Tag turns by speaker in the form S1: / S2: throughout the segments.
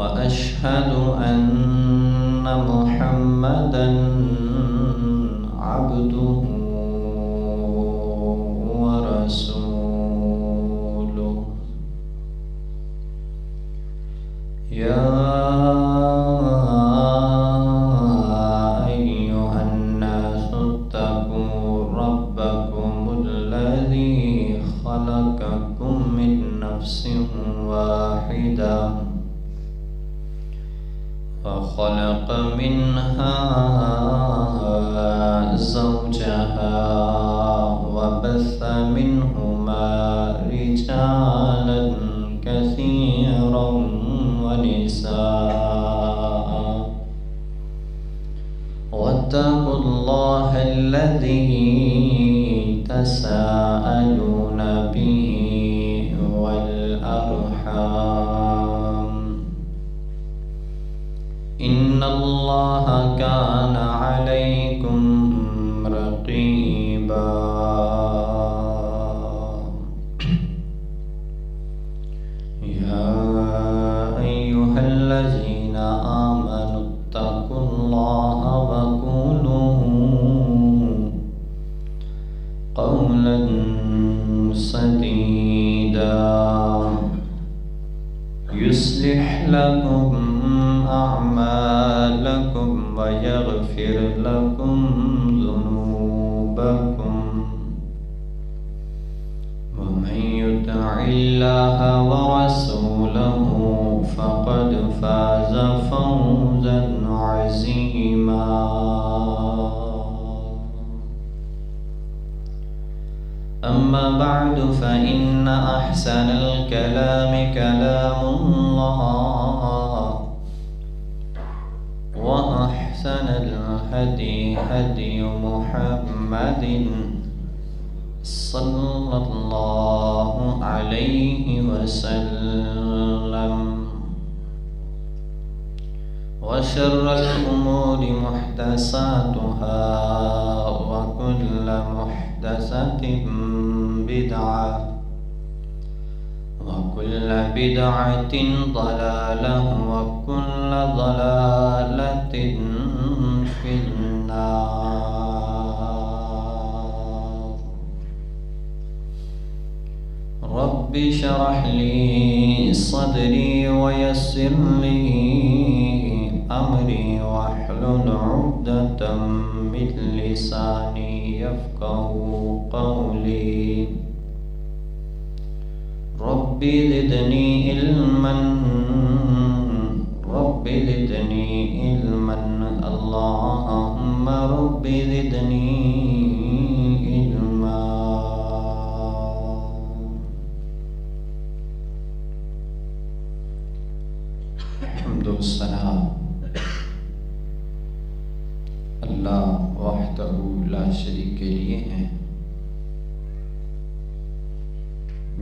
S1: وأشهد أن محمدًا عبده ورسوله. يا أيها الناس اتقوا ربكم الذي خلقكم من نفس واحدة وخلق منها زوجها وبث منهما رجالا كثيرا ونساء واتقوا الله الذي تساءلون به والأرحام إن الله كان عليكم رقيبا. يا أيها الذين آمنوا اتقوا الله وقولوا قولا سديدا يصلح لكم أعمالكم ويغفر لكم ذنوبكم ومن يطع الله ورسوله فقد فاز فوزا عظيما. أما بعد فإن أحسن الكلام كلام الله وأحسن الهدي هدي محمد صلى الله عليه وسلم وشر الأمور محدثاتها وكل محدثة بدعة وكل بدعة ضلالة وكل ضلالة في النار. رب اشرح لي صدري ويسر لي أمري واحلل عقدة من لساني يفقهوا قولي. رب زدني علما اللهم رب زدني علما. حمد و ثنا اللہ وحدہ لا شریک کے لیے ہیں،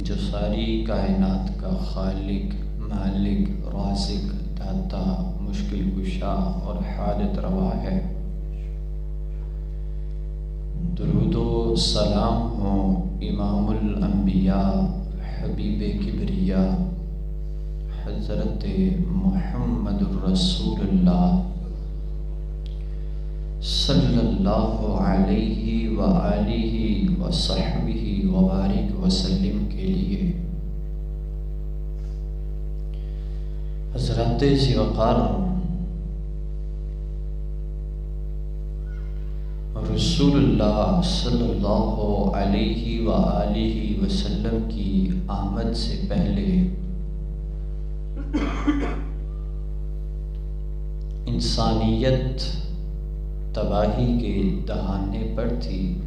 S1: جو ساری کائنات کا خالق، مالک، رازق، داتا، مشکل کشا اور حاجت روا ہے۔ درود و سلام ہو امام الانبیاء، حبیب کبریا، حضرت محمد الرسول اللہ صلی اللہ علیہ وآلہ وصحبہ وبارک وسلم کے لیے۔ حضرت ذی وقار رسول اللہ صلی اللہ علیہ وآلہ وسلم کی آمد سے پہلے انسانیت تباہی کے دہانے پر تھی۔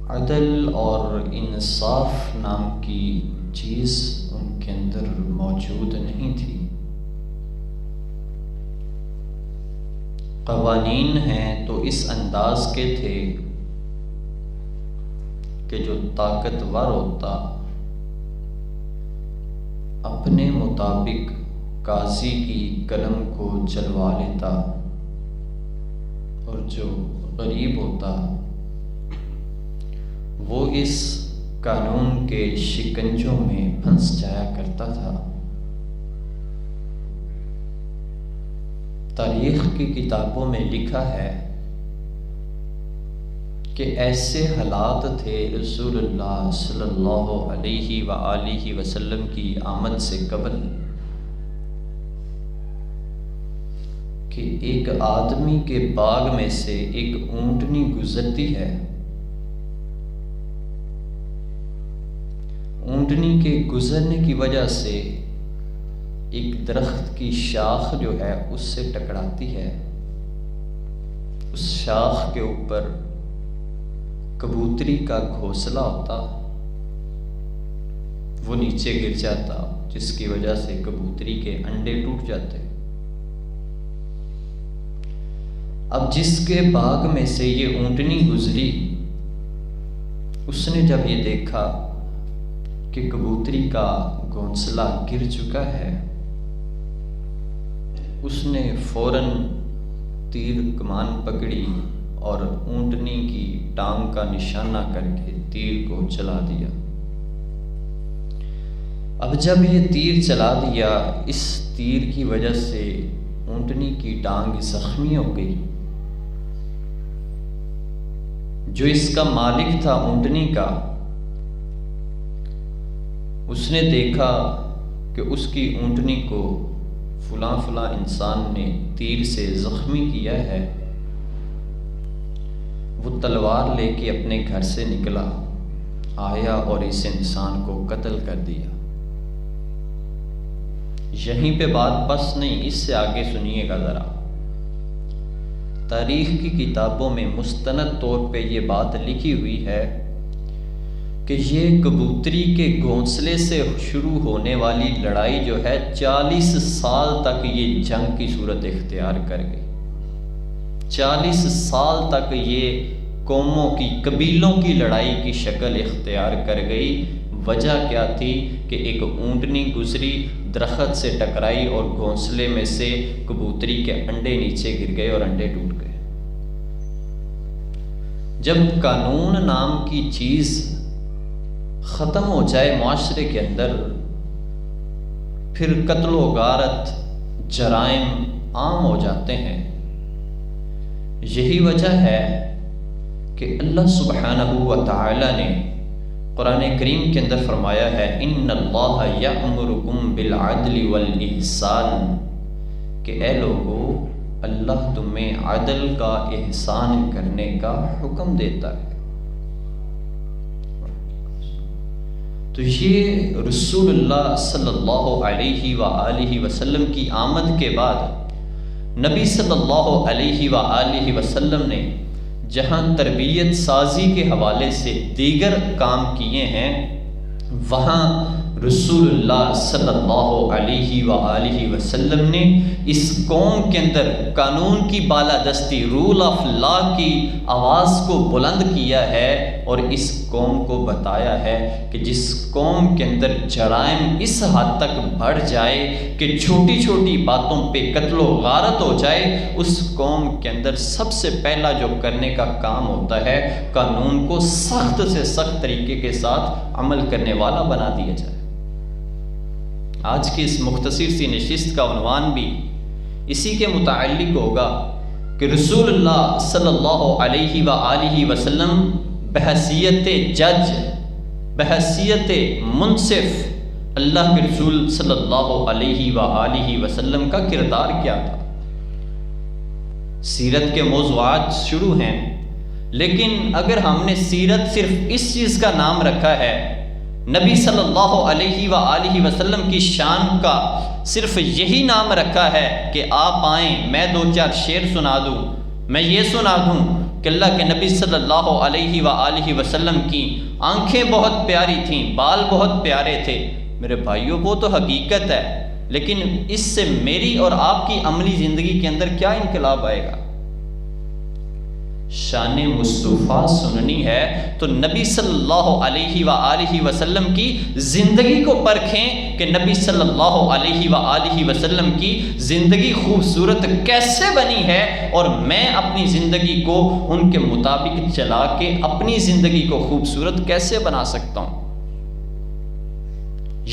S1: عدل اور انصاف نام کی چیز ان کے اندر موجود نہیں تھی۔ قوانین ہیں تو اس انداز کے تھے کہ جو طاقتور ہوتا اپنے مطابق قاضی کی قلم کو چلوا لیتا اور جو غریب ہوتا وہ اس قانون کے شکنجوں میں پھنس جایا کرتا تھا۔ تاریخ کی کتابوں میں لکھا ہے کہ ایسے حالات تھے رسول اللہ صلی اللہ علیہ وآلہ وسلم کی آمد سے قبل کہ ایک آدمی کے باغ میں سے ایک اونٹنی گزرتی ہے. اونٹنی کے گزرنے کی وجہ سے ایک درخت کی شاخ جو ہے اس سے ٹکراتی ہے. اس شاخ کے اوپر کبوتری کا گھونسلہ ہوتا، وہ نیچے گر جاتا، جس کی وجہ سے کبوتری کے انڈے ٹوٹ جاتے. اب جس کے باغ میں سے یہ اونٹنی گزری، اس نے جب یہ دیکھا کہ کبوتری کا گھونسلہ گر چکا ہے، اس نے فوراً تیر کمان پکڑی اور اونٹنی کی ٹانگ کا نشانہ کر کے تیر کو چلا دیا. اب جب یہ تیر چلا دیا، اس تیر کی وجہ سے اونٹنی کی ٹانگ زخمی ہو گئی. جو اس کا مالک تھا اونٹنی کا، اس نے دیکھا کہ اس کی اونٹنی کو فلاں فلاں انسان نے تیر سے زخمی کیا ہے. وہ تلوار لے کے اپنے گھر سے نکلا، آیا اور اس انسان کو قتل کر دیا. یہیں پہ بات بس نہیں، اس سے آگے سنیے گا ذرا. تاریخ کی کتابوں میں مستند طور پہ یہ بات لکھی ہوئی ہے کہ یہ کبوتری کے گھونسلے سے شروع ہونے والی لڑائی جو ہے 40 سال تک یہ جنگ کی صورت اختیار کر گئی. 40 سال تک یہ قوموں کی، قبیلوں کی لڑائی کی شکل اختیار کر گئی. وجہ کیا تھی کہ ایک اونٹنی گزری، درخت سے ٹکرائی اور گھونسلے میں سے کبوتری کے انڈے نیچے گر گئے اور انڈے ٹوٹ گئے. جب قانون نام کی چیز ختم ہو جائے معاشرے کے اندر، پھر قتل و غارت، جرائم عام ہو جاتے ہیں. یہی وجہ ہے کہ اللہ سبحانہ و تعالی نے قرآن کریم کے اندر فرمایا ہے ان اللہ یأمرکم بالعدل والاحسان، کہ اے لوگو اللہ تمہیں عدل کا، احسان کرنے کا حکم دیتا ہے. تو یہ رسول اللہ صلی اللہ علیہ وآلہ وسلم کی آمد کے بعد نبی صلی اللہ علیہ وآلہ وسلم نے جہاں تربیت سازی کے حوالے سے دیگر کام کیے ہیں، وہاں رسول اللہ صلی اللہ علیہ وآلہ وسلم نے اس قوم کے اندر قانون کی بالادستی، رول آف لا کی آواز کو بلند کیا ہے اور اس قوم کو بتایا ہے کہ جس قوم کے اندر جرائم اس حد تک بڑھ جائے کہ چھوٹی چھوٹی باتوں پہ قتل و غارت ہو جائے، اس قوم کے اندر سب سے پہلا جو کرنے کا کام ہوتا ہے، قانون کو سخت سے سخت طریقے کے ساتھ عمل کرنے والا بنا دیا جائے. آج کی اس مختصر سی نشست کا عنوان بھی اسی کے متعلق ہوگا کہ رسول اللہ صلی اللہ علیہ وآلہ وسلم بحیثیت جج، بحیثیت منصف اللہ کے رسول صلی اللہ علیہ وآلہ وسلم کا کردار کیا تھا. سیرت کے موضوعات شروع ہیں، لیکن اگر ہم نے سیرت صرف اس چیز کا نام رکھا ہے، نبی صلی اللہ علیہ وآلہ وسلم کی شان کا صرف یہی نام رکھا ہے کہ آپ آئیں، میں 2-4 شعر سنا دوں، میں یہ سنا دوں کہ اللہ کے نبی صلی اللہ علیہ وآلہ وسلم کی آنکھیں بہت پیاری تھیں، بال بہت پیارے تھے. میرے بھائیوں، وہ تو حقیقت ہے، لیکن اس سے میری اور آپ کی عملی زندگی کے اندر کیا انقلاب آئے گا؟ شان مصطفیٰ سننی ہے تو نبی صلی اللہ علیہ وآلہ وسلم کی زندگی کو پرکھیں کہ نبی صلی اللہ علیہ وآلہ وسلم کی زندگی خوبصورت کیسے بنی ہے، اور میں اپنی زندگی کو ان کے مطابق چلا کے اپنی زندگی کو خوبصورت کیسے بنا سکتا ہوں.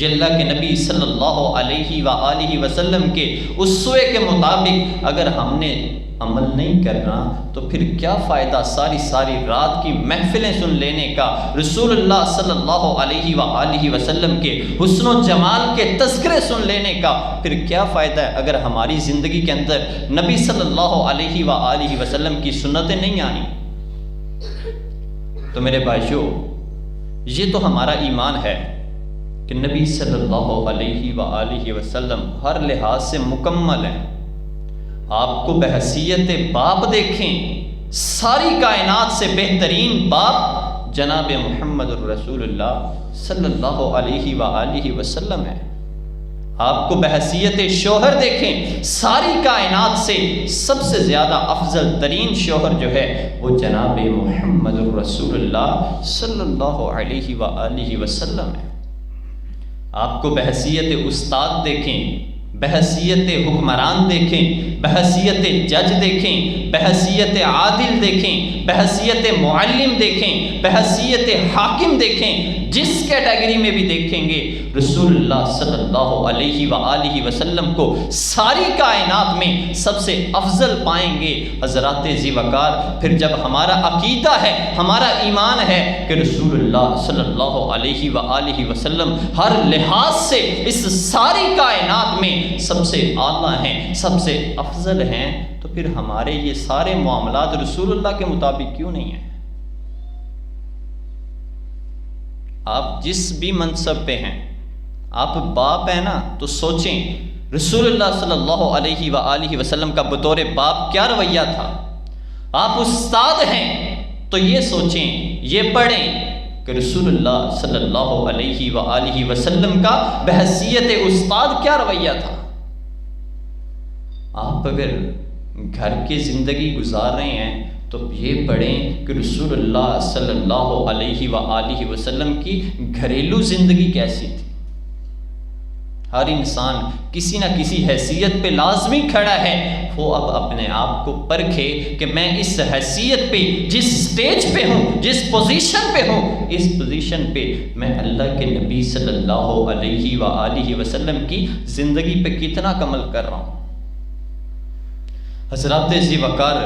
S1: یہ اللہ کے نبی صلی اللہ علیہ وآلہ وسلم کے اسوے کے مطابق اگر ہم نے عمل نہیں کرنا تو پھر کیا فائدہ ساری رات کی محفلیں سن لینے کا، رسول اللہ صلی اللہ علیہ وآلہ وسلم کے حسن و جمال کے تذکرے سن لینے کا پھر کیا فائدہ ہے اگر ہماری زندگی کے اندر نبی صلی اللہ علیہ وآلہ وسلم کی سنتیں نہیں آنی۔ تو میرے بھائیو، یہ تو ہمارا ایمان ہے کہ نبی صلی اللہ علیہ وآلہ وسلم ہر لحاظ سے مکمل ہیں۔ آپ کو بحیثیت باپ دیکھیں، ساری کائنات سے بہترین باپ جناب محمد الرسول اللہ صلی اللہ علیہ وآلہ وسلم ہے۔ آپ کو بحیثیت شوہر دیکھیں، ساری کائنات سے سب سے زیادہ افضل ترین شوہر جو ہے وہ جناب محمد الرسول اللہ صلی اللہ علیہ وآلہ وسلم ہے۔ آپ کو بحیثیت استاد دیکھیں، بحیثیت حکمران دیکھیں، بحیثیت جج دیکھیں، بحیثیت عادل دیکھیں، بحیثیت معلم دیکھیں، بحیثیت حاکم دیکھیں، جس کیٹیگری میں بھی دیکھیں گے رسول اللہ صلی اللہ علیہ وآلہ وسلم کو ساری کائنات میں سب سے افضل پائیں گے حضرات ذی وقار۔ پھر جب ہمارا عقیدہ ہے، ہمارا ایمان ہے کہ رسول اللہ صلی اللہ علیہ وآلہ وسلم ہر لحاظ سے اس ساری کائنات میں سب سے اعلیٰ ہیں، سب سے افضل ہیں، تو پھر ہمارے یہ سارے معاملات رسول اللہ کے مطابق کیوں نہیں ہیں؟ آپ جس بھی منصب پہ ہیں، آپ باپ ہیں نا، تو سوچیں رسول اللہ صلی اللہ علیہ وآلہ وسلم کا بطور باپ کیا رویہ تھا۔ آپ استاد ہیں تو یہ سوچیں، یہ پڑھیں کہ رسول اللہ صلی اللہ علیہ وآلہ وسلم کا بحیثیت استاد کیا رویہ تھا۔ آپ اگر گھر کی زندگی گزار رہے ہیں تو یہ پڑھیں کہ رسول اللہ صلی اللہ علیہ وآلہ وسلم کی گھریلو زندگی کیسی تھی۔ ہر انسان کسی نہ کسی حیثیت پہ لازمی کھڑا ہے، وہ اب اپنے آپ کو پرکھے کہ میں اس حیثیت پہ، جس سٹیج پہ ہوں، جس پوزیشن پہ ہوں، اس پوزیشن پہ میں اللہ کے نبی صلی اللہ علیہ وآلہ وسلم کی زندگی پہ کتنا عمل کر رہا ہوں۔ حضرات ذی وقار،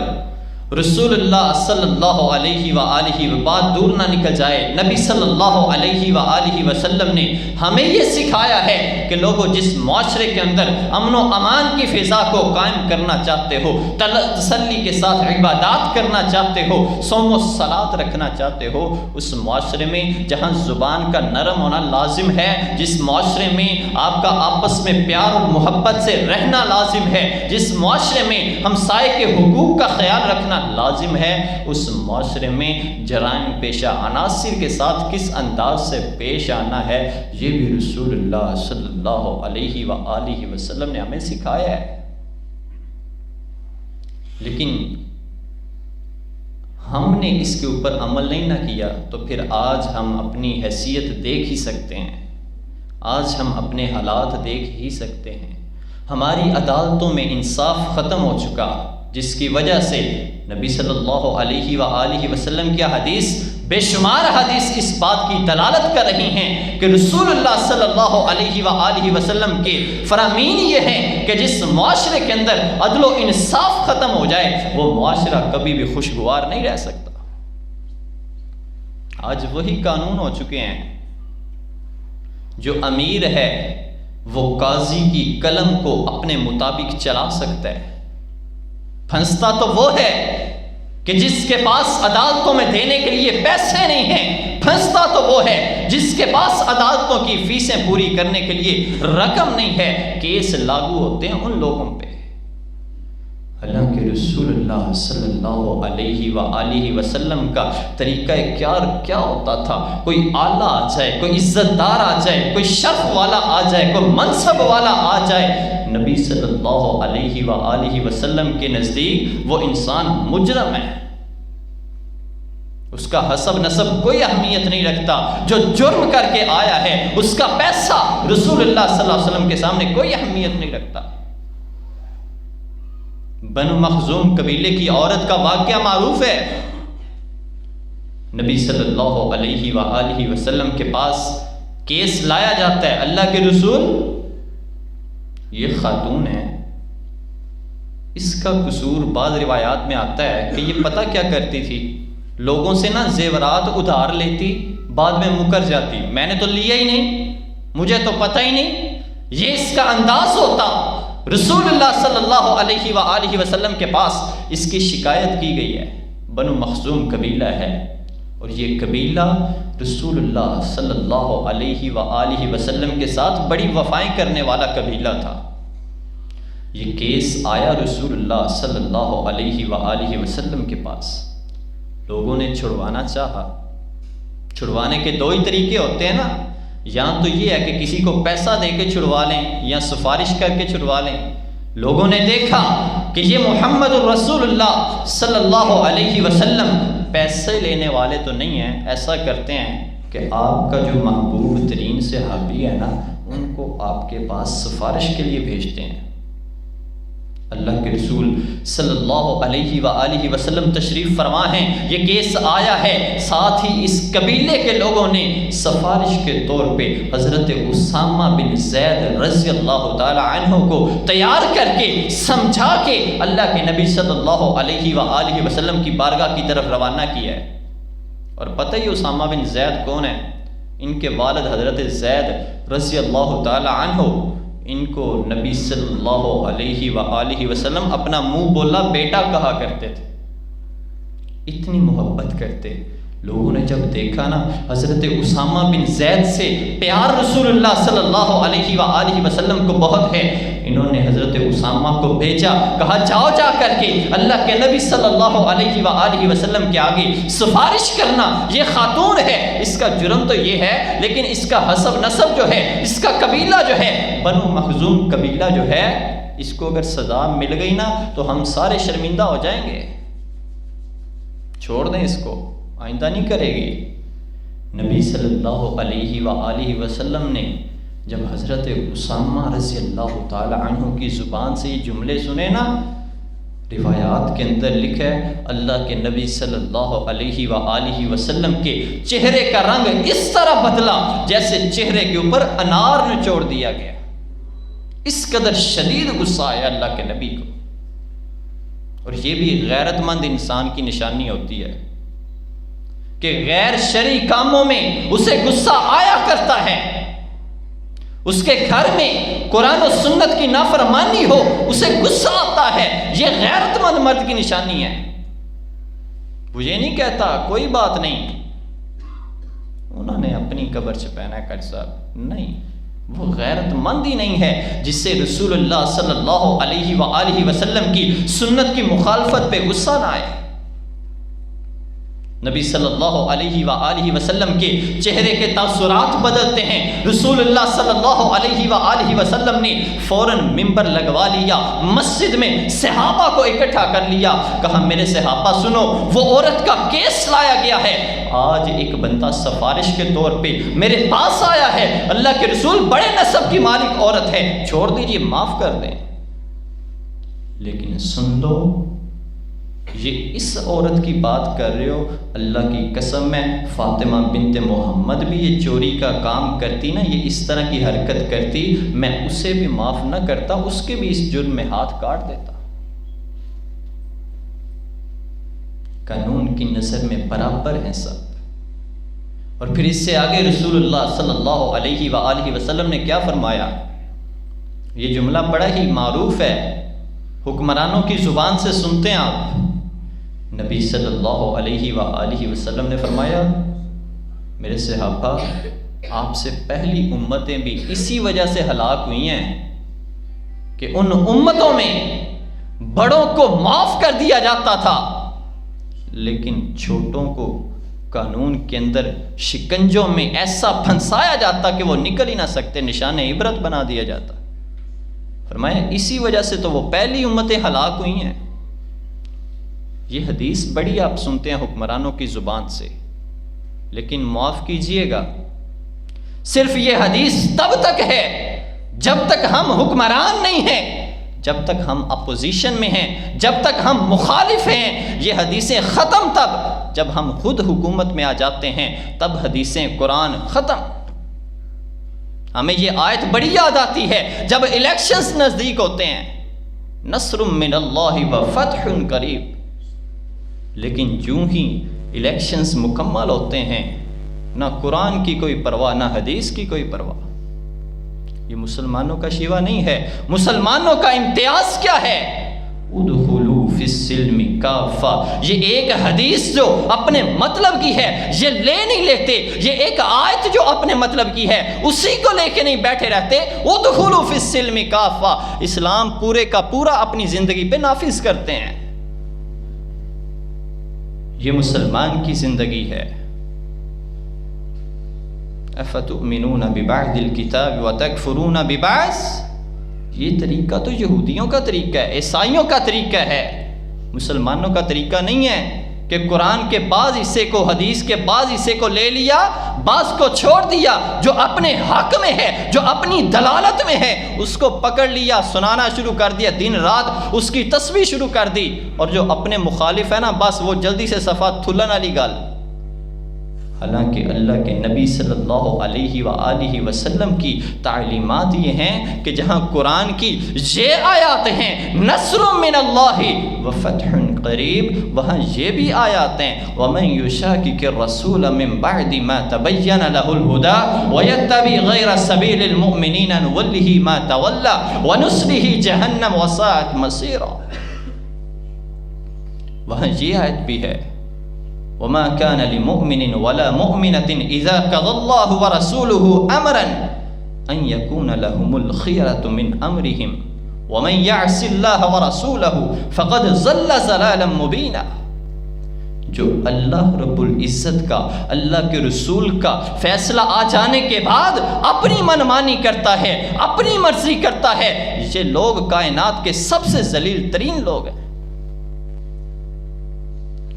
S1: رسول اللہ صلی اللہ علیہ وآلہ بات دور نہ نکل جائے، نبی صلی اللہ علیہ وآلہ وسلم نے ہمیں یہ سکھایا ہے کہ لوگوں جس معاشرے کے اندر امن و امان کی فضا کو قائم کرنا چاہتے ہو، تسلی کے ساتھ عبادات کرنا چاہتے ہو، صوم و صلات رکھنا چاہتے ہو، اس معاشرے میں جہاں زبان کا نرم ہونا لازم ہے، جس معاشرے میں آپ کا آپس میں پیار اور محبت سے رہنا لازم ہے، جس معاشرے میں ہمسائے کے حقوق کا خیال رکھنا لازم ہے، اس معاشرے میں جرائم پیشہ عناصر کے ساتھ کس انداز سے پیش آنا ہے، یہ بھی رسول اللہ صلی اللہ علیہ وآلہ وسلم نے ہمیں سکھایا ہے۔ لیکن ہم نے اس کے اوپر عمل نہیں نہ کیا تو پھر آج ہم اپنی حیثیت دیکھ ہی سکتے ہیں، آج ہم اپنے حالات دیکھ ہی سکتے ہیں۔ ہماری عدالتوں میں انصاف ختم ہو چکا، جس کی وجہ سے نبی صلی اللہ علیہ وآلہ وسلم کی حدیث، بے شمار حدیث اس بات کی دلالت کر رہی ہیں کہ رسول اللہ صلی اللہ علیہ وآلہ وسلم کے فرامین یہ ہیں کہ جس معاشرے کے اندر عدل و انصاف ختم ہو جائے وہ معاشرہ کبھی بھی خوشگوار نہیں رہ سکتا۔ آج وہی قانون ہو چکے ہیں، جو امیر ہے وہ قاضی کی قلم کو اپنے مطابق چلا سکتا ہے، پھنستا تو وہ ہے کہ جس کے پاس عدالتوں میں دینے کے لیے پیسے نہیں ہیں، پھنستا تو وہ ہے جس کے پاس عدالتوں کی فیسیں پوری کرنے کے لیے رقم نہیں ہے۔ کیس لاگو ہوتے ہیں ان لوگوں پہ۔ حالانکہ رسول اللہ صلی اللہ علیہ وآلہ وسلم کا طریقہ کیا ہوتا تھا، کوئی اعلیٰ آ جائے، کوئی عزت دار آ جائے، کوئی شرف والا آ جائے، کوئی منصب والا آ جائے، نبی صلی اللہ علیہ وآلہ وسلم کے نزدیک وہ انسان مجرم ہے، اس کا حسب نسب کوئی اہمیت نہیں رکھتا، جو جرم کر کے آیا ہے اس کا پیسہ رسول اللہ صلی اللہ علیہ وسلم کے سامنے کوئی اہمیت نہیں رکھتا۔ بنو مخزوم قبیلے کی عورت کا واقعہ معروف ہے، نبی صلی اللہ علیہ وآلہ وسلم کے پاس کیس لایا جاتا ہے، اللہ کے رسول یہ خاتون ہے، اس کا قصور بعض روایات میں آتا ہے کہ یہ پتہ کیا کرتی تھی، لوگوں سے نا زیورات ادھار لیتی، بعد میں مکر جاتی، میں نے تو لیا ہی نہیں، مجھے تو پتہ ہی نہیں، یہ اس کا انداز ہوتا۔ رسول اللہ صلی اللہ علیہ وآلہ وسلم کے پاس اس کی شکایت کی گئی ہے، بنو مخزوم قبیلہ ہے، اور یہ قبیلہ رسول اللہ صلی اللہ علیہ وآلہ وسلم کے ساتھ بڑی وفائیں کرنے والا قبیلہ تھا۔ یہ کیس آیا رسول اللہ صلی اللہ علیہ وآلہ وسلم کے پاس، لوگوں نے چھڑوانا چاہا۔ چھڑوانے کے دو ہی طریقے ہوتے ہیں نا، یا تو یہ ہے کہ کسی کو پیسہ دے کے چھڑوا لیں یا سفارش کر کے چھڑوا لیں۔ لوگوں نے دیکھا کہ یہ محمد الرسول اللہ صلی اللہ علیہ وسلم پیسے لینے والے تو نہیں ہیں، ایسا کرتے ہیں کہ آپ کا جو محبوب ترین صحابی ہے نا، ان کو آپ کے پاس سفارش کے لیے بھیجتے ہیں۔ اللہ کے رسول صلی اللہ علیہ وآلہ وسلم تشریف فرما ہیں، یہ کیس آیا ہے، ساتھ ہی اس قبیلے کے لوگوں نے سفارش کے طور پہ حضرت اسامہ بن زید رضی اللہ تعالی عنہ کو تیار کر کے سمجھا کے اللہ کے نبی صلی اللہ علیہ وآلہ وسلم کی بارگاہ کی طرف روانہ کیا ہے۔ اور پتہ ہی اسامہ بن زید کون ہے؟ ان کے والد حضرت زید رضی اللہ تعالی عنہ، ان کو نبی صلی اللہ علیہ وآلہ وسلم اپنا منہ بولا بیٹا کہا کرتے تھے، اتنی محبت کرتے۔ لوگوں نے جب دیکھا نا حضرت اسامہ بن زید سے پیار رسول اللہ صلی اللہ علیہ وآلہ وسلم کو بہت ہے، انہوں نے حضرت اسامہ کو بھیجا، کہا جاؤ جا کر کے اللہ کے نبی صلی اللہ علیہ وآلہ وسلم کے آگے سفارش کرنا، یہ خاتون ہے، اس کا جرم تو یہ ہے، لیکن اس کا حسب نسب جو ہے، اس کا قبیلہ جو ہے بنو مخزوم قبیلہ جو ہے، اس کو اگر سزا مل گئی نا تو ہم سارے شرمندہ ہو جائیں گے، چھوڑ دیں اس کو، آئندہ نہیں کرے گی۔ نبی صلی اللہ علیہ وآلہ وسلم نے جب حضرت اسامہ رضی اللہ تعالی عنہ کی زبان سے یہ جملے سنے نا، روایات کے اندر لکھا ہے اللہ کے نبی صلی اللہ علیہ وآلہ وسلم کے چہرے کا رنگ اس طرح بدلا جیسے چہرے کے اوپر انار نچوڑ دیا گیا، اس قدر شدید غصہ آیا اللہ کے نبی کو۔ اور یہ بھی غیرت مند انسان کی نشانی ہوتی ہے کہ غیر شرعی کاموں میں اسے غصہ آیا کرتا ہے، اس کے گھر میں قرآن و سنت کی نافرمانی ہو اسے غصہ آتا ہے، یہ غیرت مند مرد کی نشانی ہے۔ وہ یہ نہیں کہتا کوئی بات نہیں، انہوں نے اپنی قبر چھپانا ہے قاری صاحب، نہیں، وہ غیرت مند ہی نہیں ہے جس سے رسول اللہ صلی اللہ علیہ وآلہ وسلم کی سنت کی مخالفت پہ غصہ نہ آئے۔ نبی صلی اللہ علیہ وآلہ وسلم کے چہرے کے تاثرات بدلتے ہیں، رسول اللہ صلی اللہ علیہ وآلہ وسلم نے فوراً ممبر لگوا لیا، مسجد میں صحابہ کو اکٹھا کر لیا، کہا میرے صحابہ سنو، وہ عورت کا کیس لایا گیا ہے، آج ایک بندہ سفارش کے طور پہ میرے پاس آیا ہے، اللہ کے رسول بڑے نسب کی مالک عورت ہے، چھوڑ دیجیے، معاف کر دیں، لیکن سن دو یہ اس عورت کی بات کر رہے ہو، اللہ کی قسم ہے فاطمہ بنت محمد بھی یہ چوری کا کام کرتی نا، یہ اس طرح کی حرکت کرتی، میں اسے بھی معاف نہ کرتا، اس کے بھی اس جرم میں ہاتھ کاٹ دیتا۔ قانون کی نظر میں برابر ہیں سب۔ اور پھر اس سے آگے رسول اللہ صلی اللہ علیہ وآلہ وسلم نے کیا فرمایا؟ یہ جملہ بڑا ہی معروف ہے، حکمرانوں کی زبان سے سنتے ہیں آپ۔ نبی صلی اللہ علیہ وآلہ وسلم نے فرمایا میرے صحابہ آپ سے پہلی امتیں بھی اسی وجہ سے ہلاک ہوئی ہیں کہ ان امتوں میں بڑوں کو معاف کر دیا جاتا تھا لیکن چھوٹوں کو قانون کے اندر شکنجوں میں ایسا پھنسایا جاتا کہ وہ نکل ہی نہ سکتے، نشان عبرت بنا دیا جاتا۔ فرمایا اسی وجہ سے تو وہ پہلی امتیں ہلاک ہوئی ہیں۔ یہ حدیث بڑی آپ سنتے ہیں حکمرانوں کی زبان سے، لیکن معاف کیجئے گا صرف یہ حدیث تب تک ہے جب تک ہم حکمران نہیں ہیں، جب تک ہم اپوزیشن میں ہیں، جب تک ہم مخالف ہیں۔ یہ حدیثیں ختم تب جب ہم خود حکومت میں آ جاتے ہیں، تب حدیثیں قرآن ختم۔ ہمیں یہ آیت بڑی یاد آتی ہے جب الیکشنز نزدیک ہوتے ہیں، نصر من اللہ و فتح قریب، لیکن جوں ہی الیکشنز مکمل ہوتے ہیں نہ قرآن کی کوئی پرواہ نہ حدیث کی کوئی پرواہ۔ یہ مسلمانوں کا شیوہ نہیں ہے۔ مسلمانوں کا امتیاز کیا ہے؟ ادخلوا فی السلم کافہ۔ یہ ایک حدیث جو اپنے مطلب کی ہے یہ لے نہیں لیتے، یہ ایک آیت جو اپنے مطلب کی ہے اسی کو لے کے نہیں بیٹھے رہتے۔ ادخلوا فی السلم کافہ، اسلام پورے کا پورا اپنی زندگی پہ نافذ کرتے ہیں۔ یہ مسلمان کی زندگی ہے۔ افتؤمنون ببعض الکتاب وتکفرون ببعض، یہ طریقہ تو یہودیوں کا طریقہ ہے، عیسائیوں کا طریقہ ہے، مسلمانوں کا طریقہ نہیں ہے کہ قرآن کے بعض حصے کو، حدیث کے بعض حصے کو لے لیا، بعض کو چھوڑ دیا، جو اپنے حق میں ہے، جو اپنی دلالت میں ہے اس کو پکڑ لیا، سنانا شروع کر دیا، دن رات اس کی تسبیح شروع کر دی، اور جو اپنے مخالف ہے نا بس وہ جلدی سے صفات تھلن والی گل۔ حالانکہ اللہ کے نبی صلی اللہ علیہ وآلہ وسلم کی تعلیمات یہ ہیں کہ جہاں قرآن کی یہ آیات ہیں نصر من اللہ وفتح قریب، وہاں یہ بھی آیات ہیں وَمَن يُشَاكِكِ الرَّسُولَ مِن بَعْدِ مَا تَبَيَّنَ لَهُ الْهُدَى وَيَتَّبِعْ غَيْرَ سَبِيلِ الْمُؤْمِنِينَ نُوَلِّهِ مَا تَوَلَّى وَنُصْلِهِ جَهَنَّمَ وَسَاءَتْ مَصِيرًا۔ وہاں یہ آیت بھی ہے وَمَا كَانَ لِمُؤْمِنٍ وَلَا مُؤْمِنَةٍ إِذَا قَضَى اللَّهُ وَرَسُولُهُ أَمْرًا أَن يَكُونَ لَهُمُ الْخِيَرَةُ مِنْ أَمْرِهِمْ وَمَن يَعْصِ اللَّهَ وَرَسُولَهُ فَقَدْ ضَلَّ ضَلَالًا مُبِينًا۔ جو اللہ رب العزت کا، اللہ کے رسول کا فیصلہ آ جانے کے بعد اپنی منمانی کرتا ہے، اپنی مرضی کرتا ہے، یہ لوگ کائنات کے سب سے ذلیل ترین لوگ ہیں۔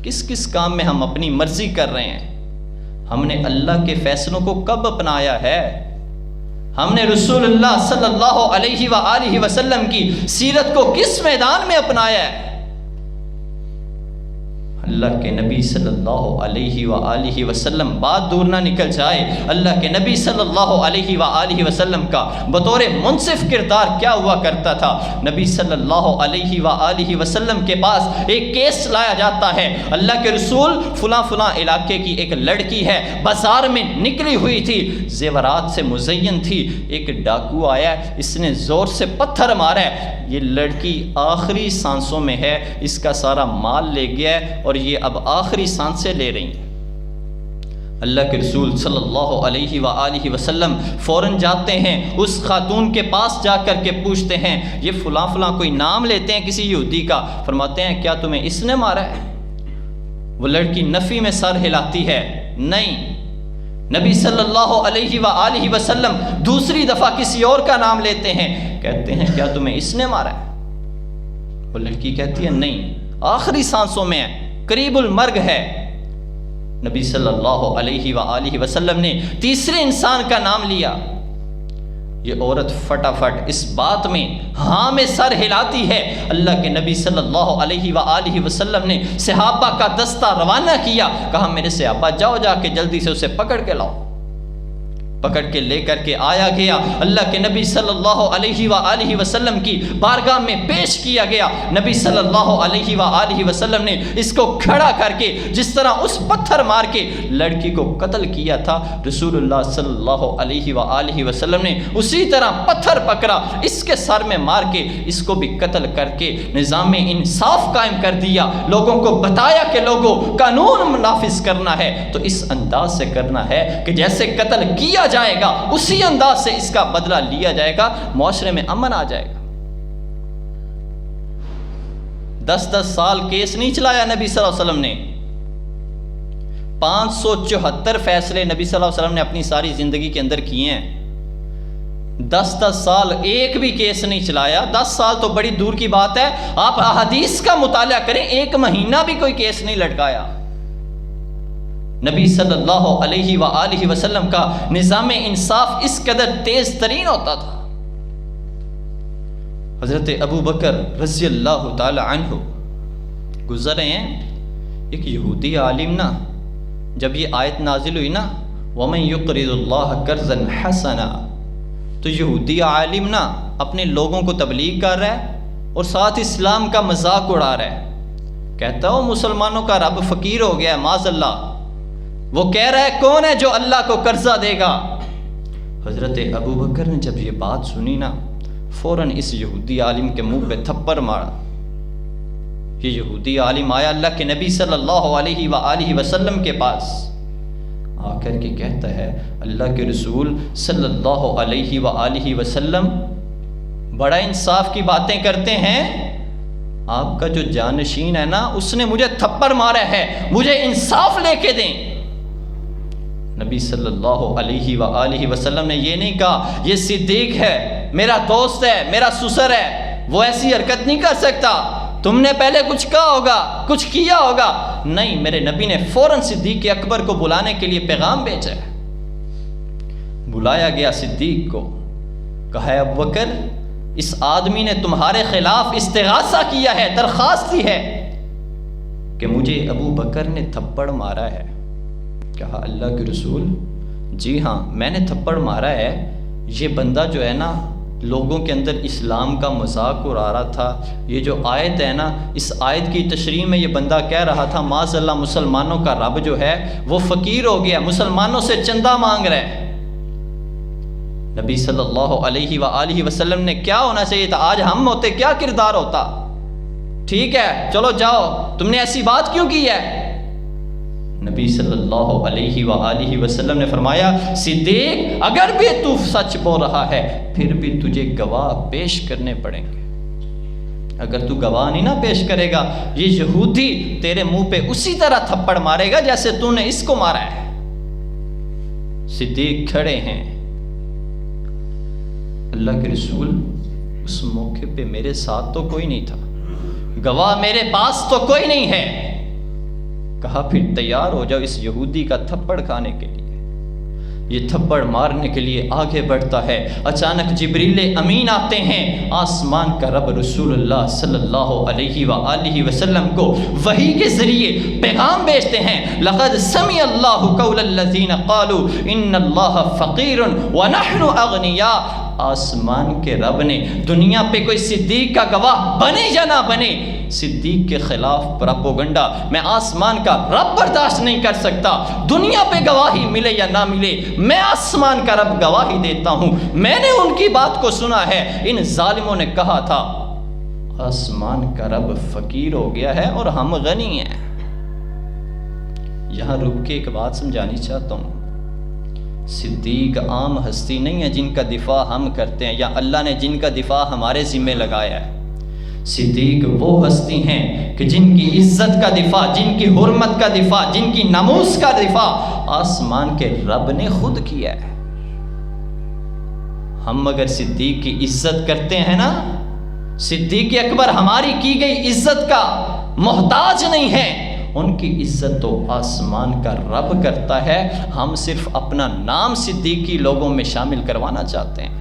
S1: کس کس کام میں ہم اپنی مرضی کر رہے ہیں؟ ہم نے اللہ کے فیصلوں کو کب اپنایا ہے؟ ہم نے رسول اللہ صلی اللہ علیہ وآلہ وسلم کی سیرت کو کس میدان میں اپنایا ہے؟ اللہ کے نبی صلی اللہ علیہ وآلہ وسلم، بات دور نہ نکل جائے، اللہ کے نبی صلی اللہ علیہ وآلہ وسلم کا بطور منصف کردار کیا ہوا کرتا تھا؟ نبی صلی اللہ علیہ وآلہ وسلم کے پاس ایک کیس لایا جاتا ہے، اللہ کے رسول فلاں فلاں علاقے کی ایک لڑکی ہے، بازار میں نکلی ہوئی تھی، زیورات سے مزین تھی، ایک ڈاکو آیا ہے، اس نے زور سے پتھر مارا ہے، یہ لڑکی آخری سانسوں میں ہے، اس کا سارا مال لے گیا ہے اور یہ اب آخری سانسیں لے رہی ہیں۔ اللہ کے رسول صلی اللہ علیہ وآلہ وسلم فوراً جاتے ہیں، اس خاتون کے پاس جا کر کے پوچھتے ہیں، یہ فلاں فلاں کوئی نام لیتے ہیں کسی یہودی کا، فرماتے ہیں کیا تمہیں اس نے مارا ہے؟ وہ لڑکی نفی میں سر ہلاتی ہے، نہیں۔ نبی صلی اللہ علیہ وآلہ وسلم دوسری دفعہ کسی اور کا نام لیتے ہیں، کہتے ہیں کیا تمہیں اس نے مارا ہے؟ وہ لڑکی کہتی ہے نہیں، آخری سانسوں میں ہے، قریب المرگ ہے۔ نبی صلی اللہ علیہ وآلہ وسلم نے تیسرے انسان کا نام لیا، یہ عورت فٹافٹ اس بات میں ہاں میں سر ہلاتی ہے۔ اللہ کے نبی صلی اللہ علیہ وآلہ وسلم نے صحابہ کا دستہ روانہ کیا، کہا میرے صحابہ جاؤ جا کے جلدی سے اسے پکڑ کے لاؤ۔ پکڑ کے لے کر کے آیا گیا، اللہ کے نبی صلی اللہ علیہ وآلہ وسلم کی بارگاہ میں پیش کیا گیا۔ نبی صلی اللہ علیہ وآلہ وسلم نے اس کو کھڑا کر کے جس طرح اس پتھر مار کے لڑکی کو قتل کیا تھا، رسول اللہ صلی اللہ علیہ وآلہ وسلم نے اسی طرح پتھر پکڑا، اس کے سر میں مار کے اس کو بھی قتل کر کے نظام انصاف قائم کر دیا، لوگوں کو بتایا کہ لوگوں قانون نافذ کرنا ہے تو اس انداز سے کرنا ہے کہ جیسے قتل کیا جائے گا اسی انداز سے اس کا بدلہ لیا جائے گا، معاشرے میں امن آ جائے گا۔ 10 سال کیس نہیں چلایا نبی صلی اللہ علیہ وسلم نے، 574 فیصلے نبی صلی اللہ علیہ وسلم نے اپنی ساری زندگی کے اندر کیے ہیں۔ 10 سال ایک بھی کیس نہیں چلایا۔ 10 سال تو بڑی دور کی بات ہے، آپ احادیث کا مطالعہ کریں، 1 مہینہ بھی کوئی کیس نہیں لٹکایا۔ نبی صلی اللہ علیہ وآلہ وسلم کا نظام انصاف اس قدر تیز ترین ہوتا تھا۔ حضرت ابو بکر رضی اللہ تعالی عنہ گزرے ہیں، ایک یہودی عالم نا، جب یہ آیت نازل ہوئی نا وَمَن يُقْرِضُ اللَّهَ قَرْضًا حَسَنًا، تو یہودی عالم نا اپنے لوگوں کو تبلیغ کر رہا ہے اور ساتھ اسلام کا مذاق اڑا رہا ہے، کہتا ہے مسلمانوں کا رب فقیر ہو گیا ہے معاذ اللہ۔ وہ کہہ رہا ہے کون ہے جو اللہ کو قرضہ دے گا؟ حضرت ابو بکر نے جب یہ بات سنی نا، فوراً اس یہودی عالم کے منہ پہ تھپڑ مارا۔ یہ یہودی عالم آیا اللہ کے نبی صلی اللہ علیہ وآلہ وسلم کے پاس، آ کر کے کہتا ہے اللہ کے رسول صلی اللہ علیہ وآلہ وسلم بڑا انصاف کی باتیں کرتے ہیں، آپ کا جو جانشین ہے نا اس نے مجھے تھپڑ مارا ہے، مجھے انصاف لے کے دیں۔ نبی صلی اللہ علیہ وآلہ وسلم نے یہ نہیں کہا یہ صدیق ہے، میرا دوست ہے، میرا سسر ہے، وہ ایسی حرکت نہیں کر سکتا، تم نے پہلے کچھ کہا ہوگا، کچھ کیا ہوگا۔ نہیں، میرے نبی نے فوراً صدیق اکبر کو بلانے کے لیے پیغام بھیجا ہے۔ بلایا گیا صدیق کو، کہا ہے ابو بکر اس آدمی نے تمہارے خلاف استغاثہ کیا ہے، درخواست دی ہے کہ مجھے ابو بکر نے تھپڑ مارا ہے۔ کہا اللہ کے رسول جی ہاں میں نے تھپڑ مارا ہے، یہ بندہ جو ہے نا لوگوں کے اندر اسلام کا مذاق اڑا رہا تھا، یہ جو آیت ہے نا اس آیت کی تشریح میں یہ بندہ کہہ رہا تھا معاذ اللہ مسلمانوں کا رب جو ہے وہ فقیر ہو گیا، مسلمانوں سے چندہ مانگ رہا ہے۔ نبی صلی اللہ علیہ وآلہ وسلم نے کیا ہونا چاہیے تھا؟ آج ہم ہوتے کیا کردار ہوتا؟ ٹھیک ہے چلو جاؤ، تم نے ایسی بات کیوں کی ہے؟ نبی صلی اللہ علیہ وآلہ وسلم نے فرمایا صدیق اگر بھی تو سچ بول رہا ہے پھر بھی تجھے گواہ پیش کرنے پڑیں گے، اگر تو گواہ نہیں نہ پیش کرے گا یہ یہودی تیرے منہ پہ اسی طرح تھپڑ مارے گا جیسے تو نے اس کو مارا ہے۔ صدیق کھڑے ہیں، اللہ کے رسول اس موقع پہ میرے ساتھ تو کوئی نہیں تھا، گواہ میرے پاس تو کوئی نہیں ہے۔ کہا پھر تیار ہو جاؤ اس یہودی کا تھپڑ کھانے کے لیے۔ یہ تھپڑ مارنے کے لیے آگے بڑھتا ہے، اچانک جبریل امین آتے ہیں، آسمان کا رب رسول اللہ صلی اللہ علیہ وآلہ وسلم کو وحی کے ذریعے پیغام بھیجتے ہیں لقد سمع اللہ قول الذین قالوا ان اللہ فقیر ونحن اغنیاء۔ آسمان کے رب نے دنیا پہ کوئی صدیق کا گواہ بنے یا نہ بنے، صدیق کے خلاف پراپوگنڈا میں آسمان کا رب برداشت نہیں کر سکتا، دنیا پہ گواہی ملے یا نہ ملے میں آسمان کا رب گواہی دیتا ہوں، میں نے ان کی بات کو سنا ہے۔ ان ظالموں نے کہا تھا آسمان کا رب فقیر ہو گیا ہے اور ہم غنی ہیں۔ یہاں رک کے ایک بات سمجھانی چاہتا ہوں، صدیق عام ہستی نہیں ہے جن کا دفاع ہم کرتے ہیں یا اللہ نے جن کا دفاع ہمارے ذمہ لگایا ہے۔ صدیق وہ ہستی ہیں کہ جن کی عزت کا دفاع، جن کی حرمت کا دفاع، جن کی ناموس کا دفاع آسمان کے رب نے خود کیا ہے۔ ہم اگر صدیق کی عزت کرتے ہیں نا، صدیق اکبر ہماری کی گئی عزت کا محتاج نہیں ہے، ان کی عزت تو آسمان کا رب کرتا ہے، ہم صرف اپنا نام صدیقی لوگوں میں شامل کروانا چاہتے ہیں۔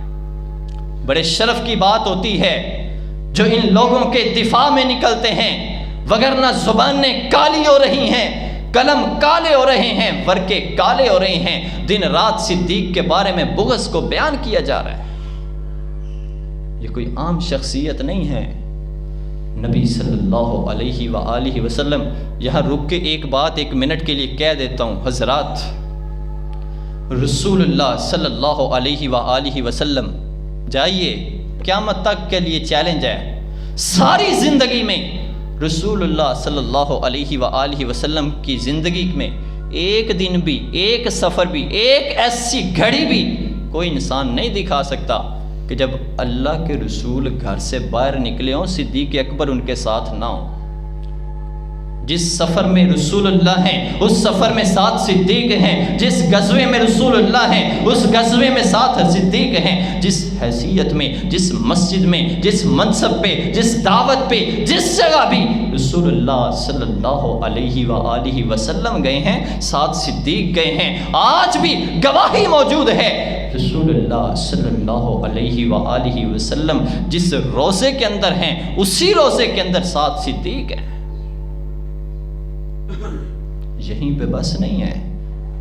S1: بڑے شرف کی بات ہوتی ہے جو ان لوگوں کے دفاع میں نکلتے ہیں، وگرنہ زبانیں کالی ہو رہی ہیں، قلم کالے ہو رہے ہیں، ورقے کالے ہو رہے ہیں، دن رات صدیق کے بارے میں بغض کو بیان کیا جا رہا ہے۔ یہ کوئی عام شخصیت نہیں ہے۔ نبی صلی اللہ علیہ وآلہ وسلم، یہاں رک کے ایک بات 1 منٹ کے لیے کہہ دیتا ہوں حضرات، رسول اللہ صلی اللہ علیہ وآلہ وسلم جائیے، قیامت تک کے لیے چیلنج ہے، ساری زندگی میں رسول اللہ صلی اللہ علیہ وآلہ وسلم کی زندگی میں ایک دن بھی، ایک سفر بھی، ایک ایسی گھڑی بھی کوئی انسان نہیں دکھا سکتا کہ جب اللہ کے رسول گھر سے باہر نکلے ہوں صدیق اکبر ان کے ساتھ نہ ہوں۔ جس سفر میں رسول اللہ ہیں اس سفر میں ساتھ صدیق ہیں، جس غزوے میں رسول اللہ ہیں اس غزوے میں ساتھ صدیق ہیں، جس حیثیت میں، جس مسجد میں، جس منصب پہ، جس دعوت پہ، جس جگہ بھی رسول اللہ صلی اللہ علیہ وآلہ وسلم گئے ہیں ساتھ صدیق گئے ہیں۔ آج بھی گواہی موجود ہے، رسول اللہ صلی اللہ علیہ وآلہ وسلم جس روزے کے اندر ہیں اسی روزے کے اندر ساتھ صدیق ہیں۔ یہیں پہ بس نہیں ہے،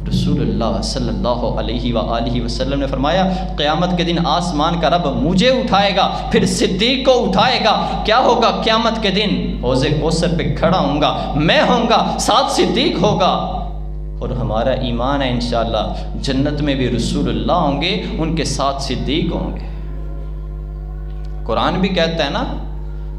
S1: رسول اللہ صلی اللہ علیہ وآلہ وسلم نے فرمایا قیامت کے دن آسمان کا رب مجھے اٹھائے گا، پھر صدیق کو اٹھائے گا۔ کیا ہوگا قیامت کے دن؟ حوض کوثر پہ کھڑا ہوں گا، میں ہوں گا، ساتھ صدیق ہوگا، اور ہمارا ایمان ہے انشاءاللہ جنت میں بھی رسول اللہ ہوں گے، ان کے ساتھ صدیق ہوں گے۔ قرآن بھی کہتا ہے نا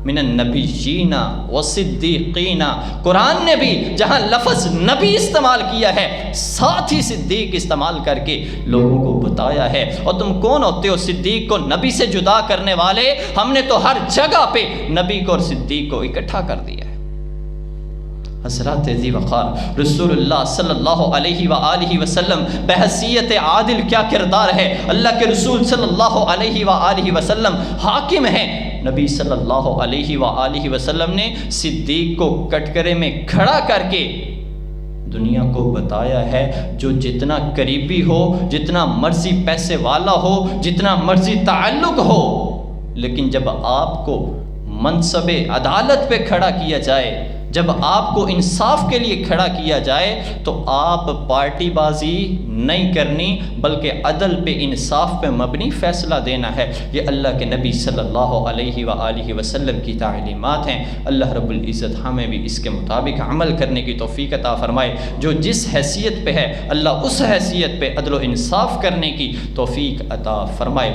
S1: من النبیین والصدیقین، قرآن نے بھی جہاں لفظ نبی استعمال کیا ہے ساتھ ہی صدیق استعمال کر کے لوگوں کو بتایا ہے۔ اور تم کون ہوتے ہو صدیق کو نبی سے جدا کرنے والے؟ ہم نے تو ہر جگہ پہ نبی کو اور صدیق کو اکٹھا کر دیا ہے۔ حضرات ذی وقار رسول اللہ صلی اللہ علیہ وآلہ وسلم بحیثیت عادل کیا کردار ہے؟ اللہ کے رسول صلی اللہ علیہ وآلہ وسلم حاکم ہیں۔ نبی صلی اللہ علیہ وآلہ وسلم نے صدیق کو کٹکرے میں کھڑا کر کے دنیا کو بتایا ہے جو جتنا قریبی ہو، جتنا مرضی پیسے والا ہو، جتنا مرضی تعلق ہو، لیکن جب آپ کو منصب عدالت پہ کھڑا کیا جائے، جب آپ کو انصاف کے لیے کھڑا کیا جائے، تو آپ پارٹی بازی نہیں کرنی بلکہ عدل پہ انصاف پہ مبنی فیصلہ دینا ہے۔ یہ اللہ کے نبی صلی اللہ علیہ وآلہ وسلم کی تعلیمات ہیں۔ اللہ رب العزت ہمیں بھی اس کے مطابق عمل کرنے کی توفیق عطا فرمائے۔ جو جس حیثیت پہ ہے اللہ اس حیثیت پہ عدل و انصاف کرنے کی توفیق عطا فرمائے۔